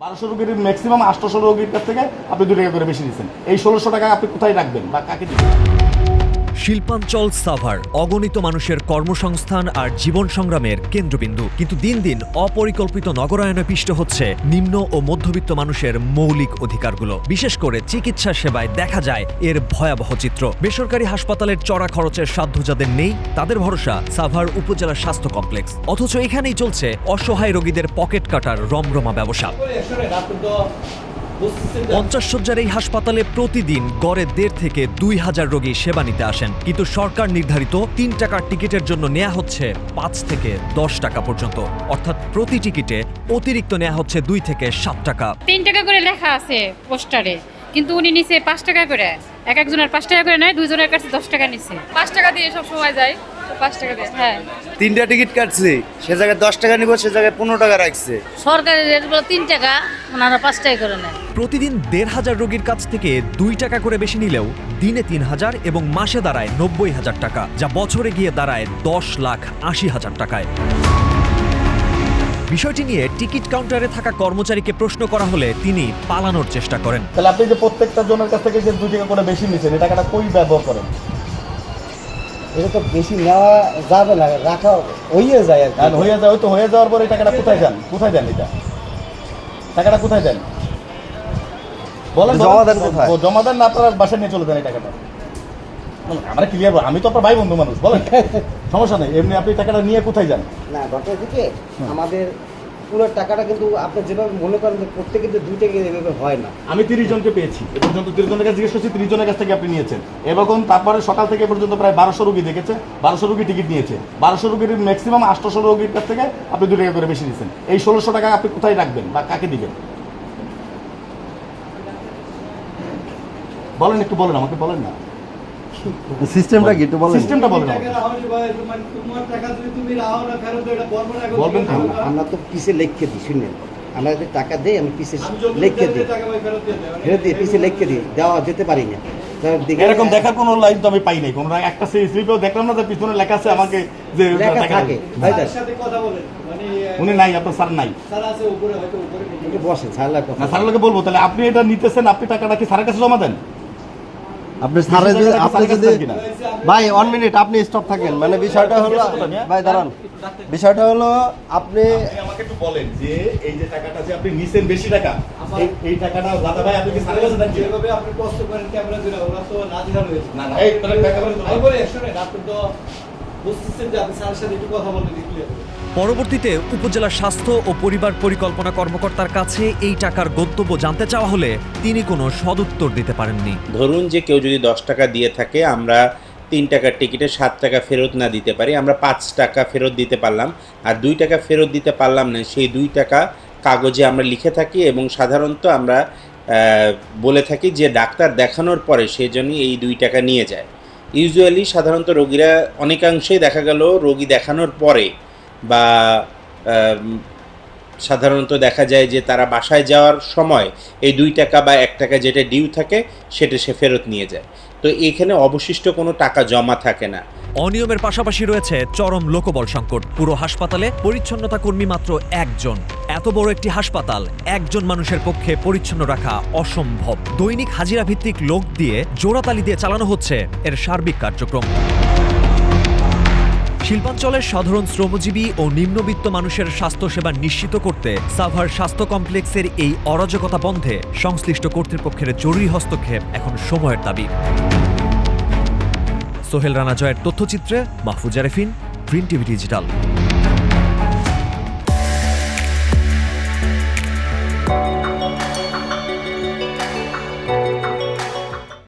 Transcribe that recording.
1200 রোগীর ম্যাক্সিমাম 800 রোগীর কাছ থেকে আপনি 2 টাকা করে বেশি দিচ্ছেন। এই 1600 টাকা আপনি কোথায় রাখবেন বা কাকে দিবেন? শিল্পাঞ্চল সাভার অগণিত মানুষের কর্মসংস্থান আর জীবন সংগ্রামের কেন্দ্রবিন্দু, কিন্তু দিন দিন অপরিকল্পিত নগরায়নে পিষ্ট হচ্ছে নিম্ন ও মধ্যবিত্ত মানুষের মৌলিক অধিকারগুলো। বিশেষ করে চিকিৎসা সেবায় দেখা যায় এর ভয়াবহ চিত্র। বেসরকারি হাসপাতালের চড়া খরচের সাধ্য যাদের নেই, তাদের ভরসা সাভার উপজেলা স্বাস্থ্য কমপ্লেক্স। অথচ এখানেই চলছে অসহায় রোগীদের পকেট কাটার রমরমা ব্যবসা। 50 শয্যার এই হাসপাতালে প্রতিদিন গড়ে 1.5 থেকে 2,000 রোগী সেবা নিতে আসেন, কিন্তু সরকার নির্ধারিত 3 টাকার টিকিটের জন্য নেওয়া হচ্ছে 5 থেকে 10 টাকা পর্যন্ত, অর্থাৎ প্রতি টিকিটে অতিরিক্ত নেওয়া হচ্ছে 2 থেকে 7 টাকা। 3 টাকা করে লেখা আছে পোস্টারে, কিন্তু উনি নিছে 5 টাকা করে। একজনের 5 টাকা করে নেয়, দুইজনের কাছে 10 টাকা নিছে। 5 টাকা দিয়ে সব সময় যায়, 5 টাকা দিয়ে। হ্যাঁ, 3টা টিকিট কাটছি, সে জায়গায় 10 টাকা নিব, সে জায়গায় 15 টাকা রাখছে। সরকারি রেট বলে 3 টাকা, ওনারা 5 টাকা করে নেয়। প্রতিদিন 1,500 রোগীর কাছ থেকে 2 টাকা করে বেশি নিলেও দিনে 3,000 এবং মাসে দাঁড়ায় 90,000 টাকা, যা বছরে গিয়ে দাঁড়ায় 10,80,000 টাকায়। বিষয়টি নিয়ে টিকিট কাউন্টারে থাকা কর্মচারীকে প্রশ্ন করা হলে তিনি পালানোর চেষ্টা করেন। তাহলে আপনি যে প্রত্যেকটা জনের কাছ থেকে যে 2 টাকা করে বেশি নিচ্ছেন, এই টাকাটা কই ব্যবহার করেন? এটা তো বেশি নেওয়া যাবে না, রাখা হয়ে যায় আর কি। আর হয়ে যায়, তো হয়ে যাওয়ার পরে এই টাকাটা কোথায় যান? কোথায় দেন এটা? টাকাটা কোথায় দেন বলেন? জমা দেন কোথায়? জমা দেন না আপনারা বাসায় নিয়ে চলে যান এই টাকাটা? আমরা ক্লিয়ার, আমি তো আপনার ভাই বন্ধু মানুষ, বলেন সমস্যা নেই। এমনি আপনি টাকাটা নিয়ে কোথায় যান? না, ঘটনা থেকে আমাদের পুরো টাকাটা কিন্তু আপনি যেভাবে মনে করেন যে প্রত্যেকে যে 2 টাকা এভাবে হয় না। আমি 30 জনকে পেয়েছি এ পর্যন্ত। 30 জনের কাছে জিজ্ঞেস করছি, 30 জনের কাছ থেকে আপনি নিয়েছেন এবং তারপরে সকাল থেকে পর্যন্ত প্রায় 1200 রোগী দেখেছে, 1200 রোগী টিকিট নিয়েছে। 1200 রোগীর ম্যাক্সিমাম 800 রোগীর কাছ থেকে আপনি 2 টাকা করে বেশি দিচ্ছেন। এই 1600 টাকা আপনি কোথায় রাখবেন বা কাকে দিবেন? বলেন, একটু বলেন, আমাকে বলেন না সিস্টেমটা কি একটু বলেন? সিস্টেমটা বলেন আমাকে। বলবেন তো। আমরা তো পিছে লিখে দিই, শুনেন, আমরা যদি টাকা দেই আমি পিছে লিখে দিই, ফেরত দিয়ে পিছে লিখে দিই, দেওয়া যেতে পারি না। এরকম দেখার কোনো লাইন তো আমি পাই নাই, কোনো একটা স্লিপেও দেখলাম না যে পিছনে লেখা আছে আমাকে যে লেখা টাকা থাকে। দেবেন। ভাই উনি নাই, আপনার স্যার নাই। একটু বসেন, স্যারলার কথা। না, স্যারের লোকে বলবো। তাহলে আপনি এটা নিতেছেন, আপনি টাকাটা কি স্যারের কাছে জমা দেন? আপনি ভাই 1 মিনিট আপনি স্টপ থাকেন। মানে বিষয়টা হলো, ভাই দাঁড়ান, বিষয়টা হলো আপনি আমাকে একটু বলেন যে এই যে টাকাটা যে আপনি নিছেন বেশি টাকা, এই টাকাটা দাদা ভাই আপনি কি স্যারের কাছে দেন? যেভাবে আপনি কষ্ট করেন ক্যামেরা ধরে, ওরা তো নাজিহাল হয়েছে। না না, এই তাহলে টাকা বলেন তো। আমি বলি শুনেন, আপনি তো বুঝতেছেন যে আপনি স্যারের সাথে একটু কথা বলতে দিলে। পরবর্তীতে উপজেলা স্বাস্থ্য ও পরিবার পরিকল্পনা কর্মকর্তার কাছে এই টাকার গন্তব্য জানতে চাওয়া হলে তিনি কোনো সদুত্তর দিতে পারেননি। ধরুন যে কেউ যদি 10 টাকা দিয়ে থাকে, আমরা 3 টাকার টিকিটে 7 টাকা ফেরত না দিতে পারি, আমরা 5 টাকা ফেরত দিতে পারলাম, আর 2 টাকা ফেরত দিতে পারলাম না, সেই 2 টাকা কাগজে আমরা লিখে থাকি এবং সাধারণত আমরা বলে থাকি যে ডাক্তার দেখানোর পরে সেই জন্যই এই 2 টাকা নিয়ে যায়। ইউজুয়ালি সাধারণত রোগীরা অনেকাংশেই দেখা গেল রোগী দেখানোর পরে বা সাধারণত দেখা যায় যে তারা বাসায় যাওয়ার সময় এই 2 টাকা বা 1 টাকা যেটা ডিউ থাকে সেটা সে ফেরত নিয়ে যায়। তো এখানে অবশিষ্ট কোনো টাকা জমা থাকে না। অনিয়মের পাশাপাশি রয়েছে চরম লোকবল সংকট। পুরো হাসপাতালে পরিচ্ছন্নতা কর্মী মাত্র 1 জন। এত বড় একটি হাসপাতাল, 1 জন মানুষের পক্ষে পরিচ্ছন্ন রাখা অসম্ভব। দৈনিক হাজিরা ভিত্তিক লোক দিয়ে জোড়াতালি দিয়ে চালানো হচ্ছে এর সার্বিক কার্যক্রম। শিল্পাঞ্চলের সাধারণ শ্রমজীবী ও নিম্নবিত্ত মানুষের স্বাস্থ্যসেবা নিশ্চিত করতে সাভার স্বাস্থ্য কমপ্লেক্সের এই অরাজকতা বন্ধে সংশ্লিষ্ট কর্তৃপক্ষের জরুরি হস্তক্ষেপ এখন সময়ের দাবি। সোহেল রানা জয়ের তথ্যচিত্রে মাহফুজা রেফিন, গ্রিন টিভি ডিজিটাল।